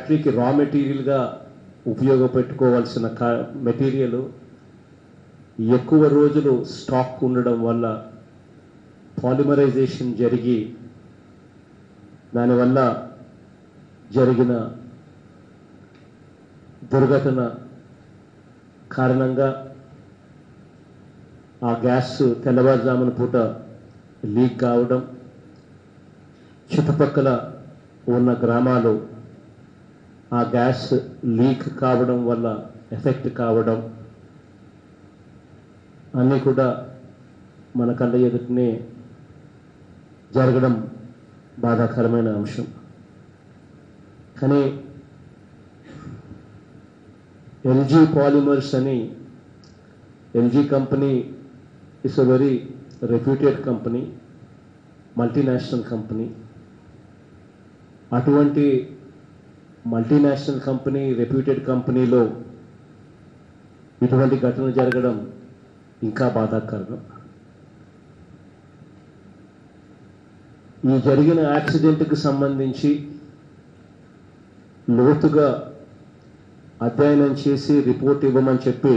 ఫ్యాక్టరీకి రా మెటీరియల్గా ఉపయోగపెట్టుకోవాల్సిన మెటీరియల్ ఎక్కువ రోజులు స్టాక్ ఉండడం వల్ల పాలిమరైజేషన్ జరిగి దానివల్ల జరిగిన దుర్ఘటన కారణంగా ఆ గ్యాస్ తెల్లవారుజామున పూట లీక్ కావడం, చుట్టుపక్కల ఉన్న గ్రామాలు ఆ గ్యాస్ లీక్ కావడం వల్ల ఎఫెక్ట్ కావడం అన్నీ కూడా మన కళ్ళ ఎదుటనే జరగడం బాధాకరమైన అంశం. కానీ ఎల్జీ పాలిమర్స్ అని, LG company is a very reputed company, multinational company. అటువంటి మల్టీనేషనల్ కంపెనీ, రెప్యూటెడ్ కంపెనీలో ఇటువంటి ఘటన జరగడం ఇంకా బాధాకరం. ఈ జరిగిన యాక్సిడెంట్కి సంబంధించి లోతుగా అధ్యయనం చేసి రిపోర్ట్ ఇవ్వమని చెప్పి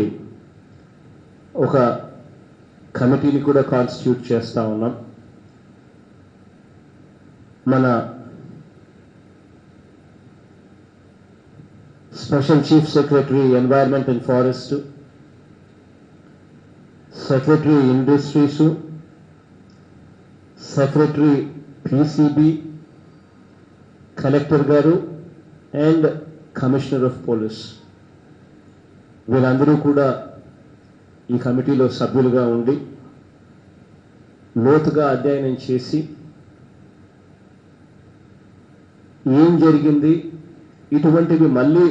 ఒక కమిటీని కూడా కాన్స్టిట్యూట్ చేస్తూ ఉన్నాం. మన special chief secretary environment and forest, secretary industries, secretary PCB, collector గారు అండ్ కమిషనర్ ఆఫ్ పోలీస్ వీళ్ళందరూ కూడా ఈ కమిటీలో సభ్యులుగా ఉండి లోతుగా అధ్యయనం చేసి ఏం జరిగింది, ఇటువంటివి మళ్ళీ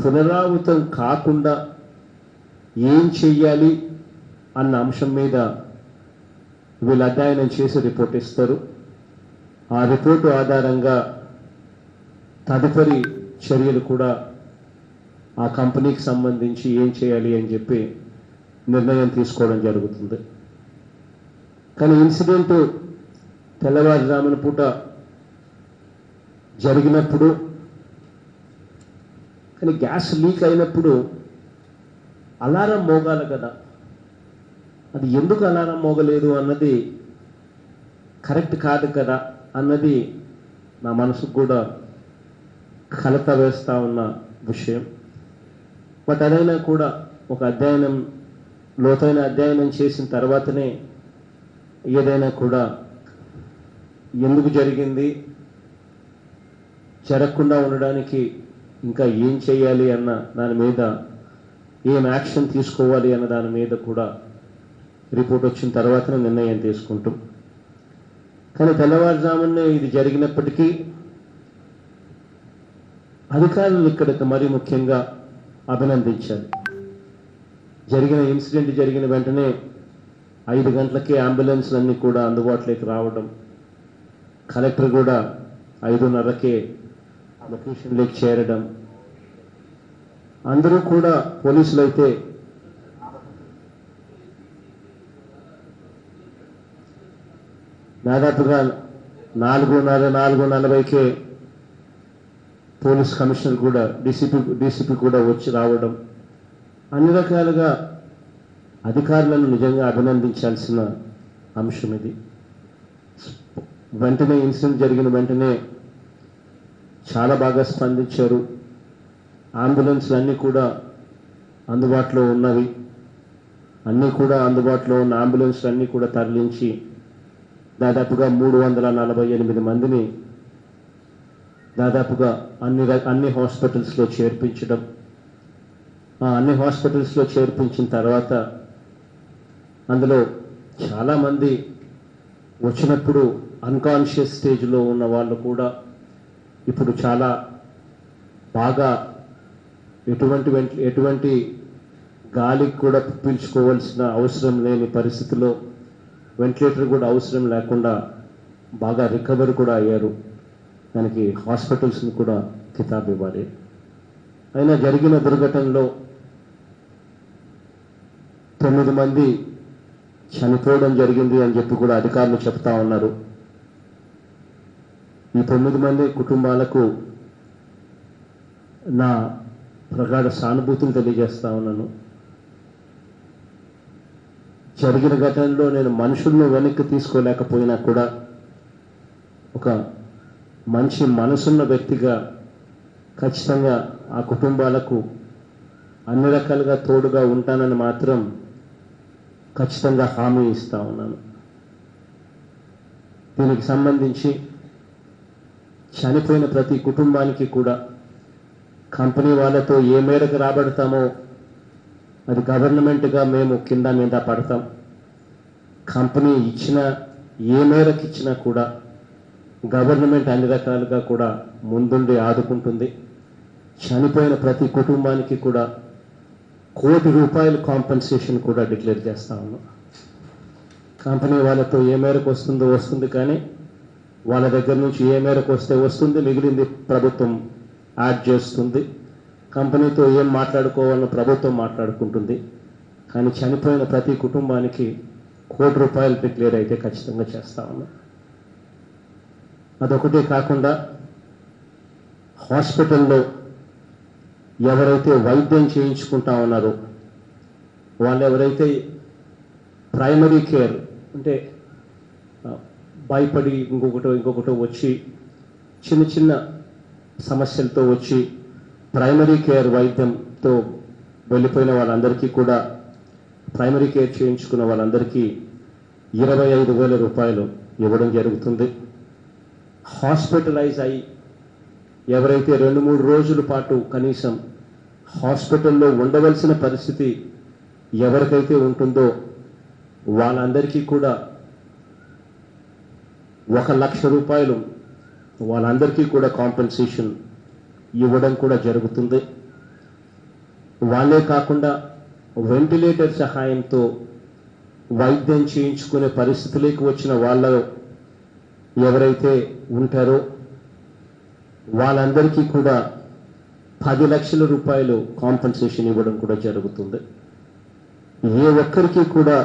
పునరావృతం కాకుండా ఏం చెయ్యాలి అన్న అంశం మీద వీళ్ళు అధ్యయనం చేసి రిపోర్ట్ ఇస్తారు. ఆ రిపోర్టు ఆధారంగా తదుపరి చర్యలు కూడా ఆ కంపెనీకి సంబంధించి ఏం చేయాలి అని చెప్పి నిర్ణయం తీసుకోవడం జరుగుతుంది. కానీ ఇన్సిడెంట్ తెల్లవారుజామున పూట జరిగినప్పుడు, కానీ గ్యాస్ లీక్ అయినప్పుడు అలారం మోగాలి కదా, అది ఎందుకు అలారం మోగలేదు అన్నది కరెక్ట్ కాదు కదా అన్నది నా మనసుకు కూడా కలత వేస్తూ ఉన్న విషయం. బట్ అదైనా కూడా ఒక అధ్యయనం, లోతైన అధ్యయనం చేసిన తర్వాతనే ఏదైనా కూడా ఎందుకు జరిగింది, జరగకుండా ఉండడానికి ఇంకా ఏం చేయాలి అన్న దాని మీద, ఏం యాక్షన్ తీసుకోవాలి అన్న దాని మీద కూడా రిపోర్ట్ వచ్చిన తర్వాతనే నిర్ణయం తీసుకుంటాం. కానీ తెల్లవారుజామునే ఇది జరిగినప్పటికీ అధికారులు ఇక్కడికి మరీ ముఖ్యంగా అభినందించాలి. జరిగిన ఇన్సిడెంట్ జరిగిన వెంటనే 5 గంటలకే అంబులెన్స్లన్నీ కూడా అందుబాటులోకి రావడం, కలెక్టర్ కూడా 5:30కే లొకేషన్లోకి చేరడం, అందరూ కూడా పోలీసులు అయితే దాదాపుగా 4:40కే పోలీస్ కమిషనర్ కూడా, డీసీపీ కూడా వచ్చి రావడం, అన్ని రకాలుగా అధికారులను నిజంగా అభినందించాల్సిన అంశం ఇది. వెంటనే ఇన్సిడెంట్ జరిగిన వెంటనే చాలా బాగా స్పందించారు. అంబులెన్స్లు అన్నీ కూడా అందుబాటులో ఉన్నవి, అన్నీ కూడా అందుబాటులో ఉన్న అంబులెన్స్లు అన్నీ కూడా తరలించి దాదాపుగా 348 మందిని దాదాపుగా అన్ని హాస్పిటల్స్లో చేర్పించడం, అన్ని హాస్పిటల్స్లో చేర్పించిన తర్వాత అందులో చాలామంది వచ్చినప్పుడు అన్కాన్షియస్ స్టేజ్లో ఉన్న వాళ్ళు కూడా ఇప్పుడు చాలా బాగా ఎటువంటి గాలికి కూడా పీల్చుకోవాల్సిన అవసరం లేని పరిస్థితిలో, వెంటిలేటర్ కూడా అవసరం లేకుండా బాగా రికవర్ కూడా అయ్యారు. దానికి హాస్పిటల్స్ని కూడా కితాబ్ ఇవ్వాలి. అయినా జరిగిన దుర్ఘటనలో 9 మంది చనిపోవడం జరిగింది అని చెప్పి కూడా అధికారులు చెప్తా ఉన్నారు. ఈ 9 మంది కుటుంబాలకు నా ప్రగాఢ సానుభూతిని తెలియజేస్తా ఉన్నాను. జరిగిన ఘటనలో నేను మనుషులను వెనక్కి తీసుకోలేకపోయినా కూడా ఒక మంచి మనసున్న వ్యక్తిగా ఖచ్చితంగా ఆ కుటుంబాలకు అన్ని రకాలుగా తోడుగా ఉంటానని మాత్రం ఖచ్చితంగా హామీ ఇస్తా ఉన్నాను. దీనికి సంబంధించి చనిపోయిన ప్రతి కుటుంబానికి కూడా కంపెనీ వాళ్ళతో ఏ మేరకు రాబడతామో అది గవర్నమెంట్గా మేము కింద మీద పడతాం. కంపెనీ ఇచ్చిన ఏ మేరకు ఇచ్చినా కూడా గవర్నమెంట్ అన్ని రకాలుగా కూడా ముందుండి ఆదుకుంటుంది. చనిపోయిన ప్రతి కుటుంబానికి కూడా ₹1 కోటి కాంపెన్సేషన్ కూడా డిక్లేర్ చేస్తా ఉన్నాం. కంపెనీ వాళ్ళతో ఏ మేరకు వస్తుందో వస్తుంది, కానీ వాళ్ళ దగ్గర నుంచి ఏ మేరకు వస్తే వస్తుంది, మిగిలింది ప్రభుత్వం యాడ్ చేస్తుంది. కంపెనీతో ఏం మాట్లాడుకోవాలో ప్రభుత్వం మాట్లాడుకుంటుంది. కానీ చనిపోయిన ప్రతి కుటుంబానికి ₹1 కోటి డిక్లేర్ అయితే ఖచ్చితంగా చేస్తా ఉన్నాం. అదొకటే కాకుండా హాస్పిటల్లో ఎవరైతే వైద్యం చేయించుకుంటా ఉన్నారో వాళ్ళు ఎవరైతే ప్రైమరీ కేర్ అంటే భయపడి ఇంకొకటో వచ్చి చిన్న చిన్న సమస్యలతో వచ్చి ప్రైమరీ కేర్ వైద్యంతో వెళ్ళిపోయిన వాళ్ళందరికీ కూడా ప్రైమరీ కేర్ చేయించుకున్న వాళ్ళందరికీ ₹25,000 ఇవ్వడం జరుగుతుంది. హాస్పిటలైజ్ అయి ఎవరైతే 2-3 రోజుల పాటు కనీసం హాస్పిటల్లో ఉండవలసిన పరిస్థితి ఎవరికైతే ఉంటుందో వాళ్ళందరికీ కూడా ₹1,00,000 వాళ్ళందరికీ కూడా కాంపెన్సేషన్ ఇవ్వడం కూడా జరుగుతుంది. వాళ్ళే కాకుండా వెంటిలేటర్ సహాయంతో వైద్యం చేయించుకునే పరిస్థితులకు వచ్చిన వాళ్ళు ఎవరైతే ఉంటారో వాళ్ళందరికీ కూడా ₹10 లక్షల కాంపెన్సేషన్ ఇవ్వడం కూడా జరుగుతుంది. ఏ ఒక్కరికి కూడా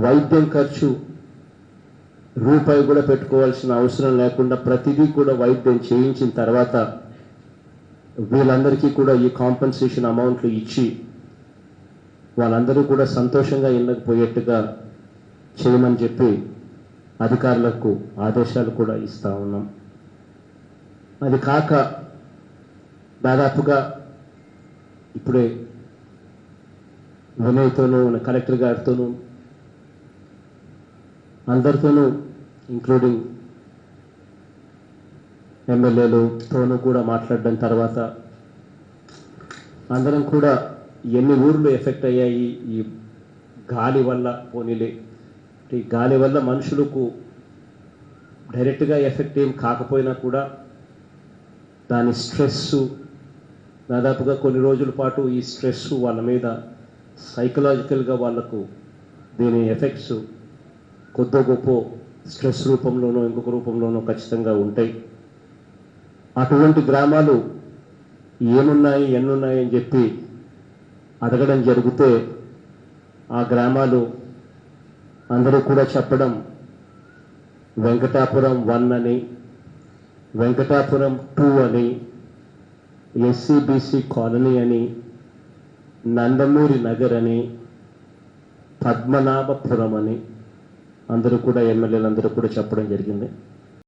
వైద్యం ఖర్చు రూపాయి కూడా పెట్టుకోవాల్సిన అవసరం లేకుండా ప్రతిదీ కూడా వైద్యం చేయించిన తర్వాత వీళ్ళందరికీ కూడా ఈ కాంపెన్సేషన్ అమౌంట్లు ఇచ్చి వాళ్ళందరూ కూడా సంతోషంగా ఇళ్ళకి పోయేట్టుగా చేయమని చెప్పి అధికారులకు ఆదేశాలు కూడా ఇస్తా ఉన్నాం. అది కాక దాదాపుగా ఇప్పుడే వినయ్తోనూ కలెక్టర్ గారితోనూ అందరితోనూ ఇంక్లూడింగ్ ఎమ్మెల్యేలతోనూ కూడా మాట్లాడడం తర్వాత అందరం కూడా ఎన్ని ఊర్లు ఎఫెక్ట్ అయ్యాయి ఈ గాలి వల్ల, పోనీలే ఈ గాలి వల్ల మనుషులకు డైరెక్ట్గా ఎఫెక్ట్ ఏం కాకపోయినా కూడా దాని స్ట్రెస్సు దాదాపుగా కొన్ని రోజుల పాటు ఈ స్ట్రెస్ వాళ్ళ మీద సైకలాజికల్గా వాళ్ళకు దీని ఎఫెక్ట్స్ కొద్దో గొప్ప స్ట్రెస్ రూపంలోనో ఇంకొక రూపంలోనో ఖచ్చితంగా ఉంటాయి. అటువంటి గ్రామాలు ఏమున్నాయి ఎన్నున్నాయి అని చెప్పి అడగడం జరిగితే ఆ గ్రామాలు అందరూ కూడా చెప్పడం వెంకటాపురం 1 అని, వెంకటాపురం 2 అని, SCBC కాలనీ అని, నందమూరి నగర్ అని, పద్మనాభపురం అని అందరూ కూడా ఎమ్మెల్యేలు అందరూ కూడా చెప్పడం జరిగింది.